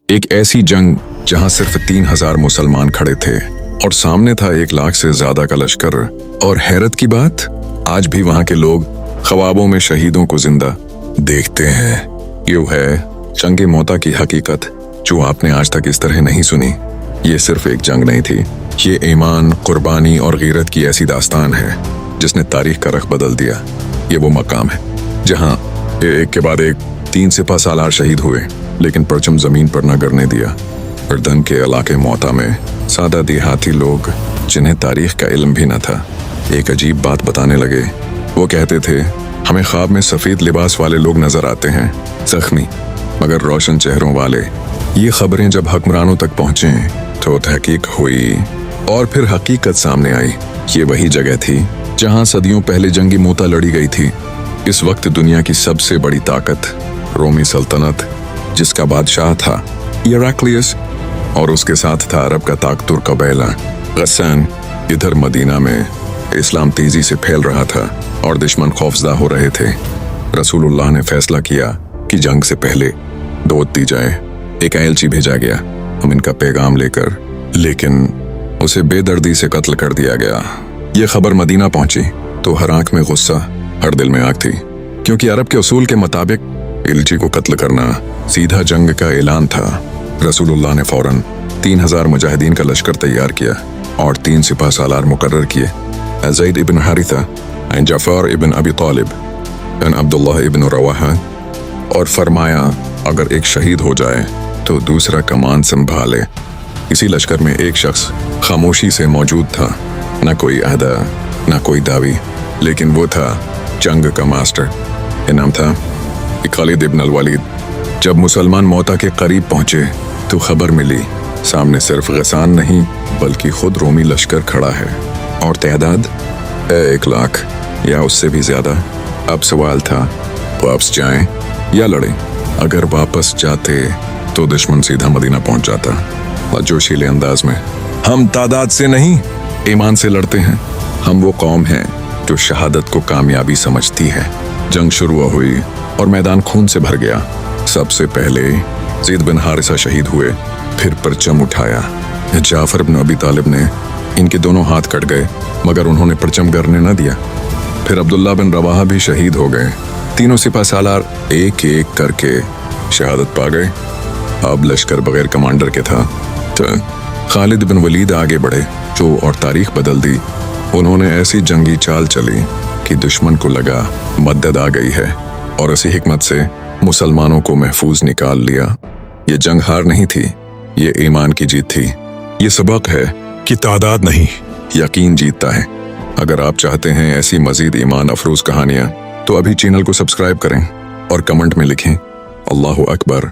एक ऐसी जंग जहां सिर्फ 3000 मुसलमान खड़े थे और सामने था 1 लाख से ज्यादा का लश्कर। और हैरत की बात, आज भी वहां के लोग ख्वाबों में शहीदों को जिंदा देखते हैं। ये है जंग मौता की हकीकत जो आपने आज तक इस तरह नहीं सुनी। ये सिर्फ एक जंग नहीं थी, ये ईमान, कुर्बानी और गीरत की ऐसी दास्तान है जिसने तारीख का रख बदल दिया। ये वो मकाम है जहां एक के बाद एक 3 सिपा सालार शहीद हुए, लेकिन परचम जमीन पर न गिरने दिया। अर्दन के इलाके मौता में सादा देहाती लोग जिन्हें तारीख का इल्म भी न था, एक अजीब बात बताने लगे। वो कहते थे, हमें ख्वाब में सफ़ेद लिबास वाले लोग नजर आते हैं, जख्मी मगर रोशन चेहरों वाले। ये खबरें जब हुक्मरानों तक पहुंचे तो तहकीक हुई और फिर हकीकत सामने आई। ये वही जगह थी जहां सदियों पहले जंगी मोता लड़ी गई थी। इस वक्त दुनिया की सबसे बड़ी ताकत रोमी सल्तनत, जिसका बादशाह था हेराक्लियस और उसके साथ था अरब का ताकतुर कबीला गस्सान। इधर मदीना में इस्लाम तेजी से फैल रहा था और दुश्मन खौफजदा हो रहे थे। रसूलुल्लाह ने फैसला किया कि जंग से पहले दूत दी जाए। एक एलची भेजा गया हम इनका पैगाम लेकर, लेकिन उसे बेदर्दी से कत्ल कर दिया गया। ये खबर मदीना पहुंची तो हर आंख में गुस्सा, हर दिल में आग थी, क्योंकि अरब के उसूल के मुताबिक एलची को कत्ल करना सीधा जंग का ऐलान था। रसूलुल्लाह ने फौरन 3000 मुजाहिदीन का लश्कर तैयार किया और 3 सिपा सालार मुकर्रर किए, ज़ैद इब्न हारिथा, जाफर इब्न अबी तालिब, अब्दुल्लाह इब्न रवाहा, और फरमाया अगर एक शहीद हो जाए तो दूसरा कमान संभाले। इसी लश्कर में एक शख्स खामोशी से मौजूद था, न कोई अहदा न कोई दावी, लेकिन वो था जंग का मास्टर। इनाम था खालिद इब्न अल-वलीद। जब मुसलमान मौता के करीब पहुंचे तो खबर मिली सामने सिर्फ गसान नहीं बल्कि खुद रोमी लश्कर खड़ा है और तादाद 1 लाख या उससे भी ज्यादा। अब सवाल था, वापस जाएं या लड़ें? अगर वापस जाते तो दुश्मन सीधा मदीना पहुंच जाता। जोशीले अंदाज में, हम तादाद से नहीं ईमान से लड़ते हैं। हम वो कौम है जो शहादत को कामयाबी समझती है। जंग शुरू हुई और मैदान खून से भर गया। सबसे पहले ज़ैद बिन हारिसा शहीद हुए, फिर परचम उठाया। जाफर बिन अबी तालिब ने इनके दोनों हाथ कट गए मगर उन्होंने परचम गिरने न दिया। फिर अब्दुल्लाह बिन रवाहा भी शहीद हो गए। तीनों सिपा सालार एक एक करके शहादत पा गए। अब लश्कर बगैर कमांडर के था तो खालिद बिन वलीद आगे बढ़े जो और तारीख बदल दी। उन्होंने ऐसी जंगी चाल चली कि दुश्मन को लगा मदद आ गई है और इसी हिकमत से मुसलमानों को महफूज निकाल लिया। ये जंग हार नहीं थी, ये ईमान की जीत थी। ये सबक है कि तादाद नहीं, यकीन जीतता है। अगर आप चाहते हैं ऐसी मजीद ईमान अफरोज कहानियां तो अभी चैनल को सब्सक्राइब करें और कमेंट में लिखें अल्लाहु अकबर।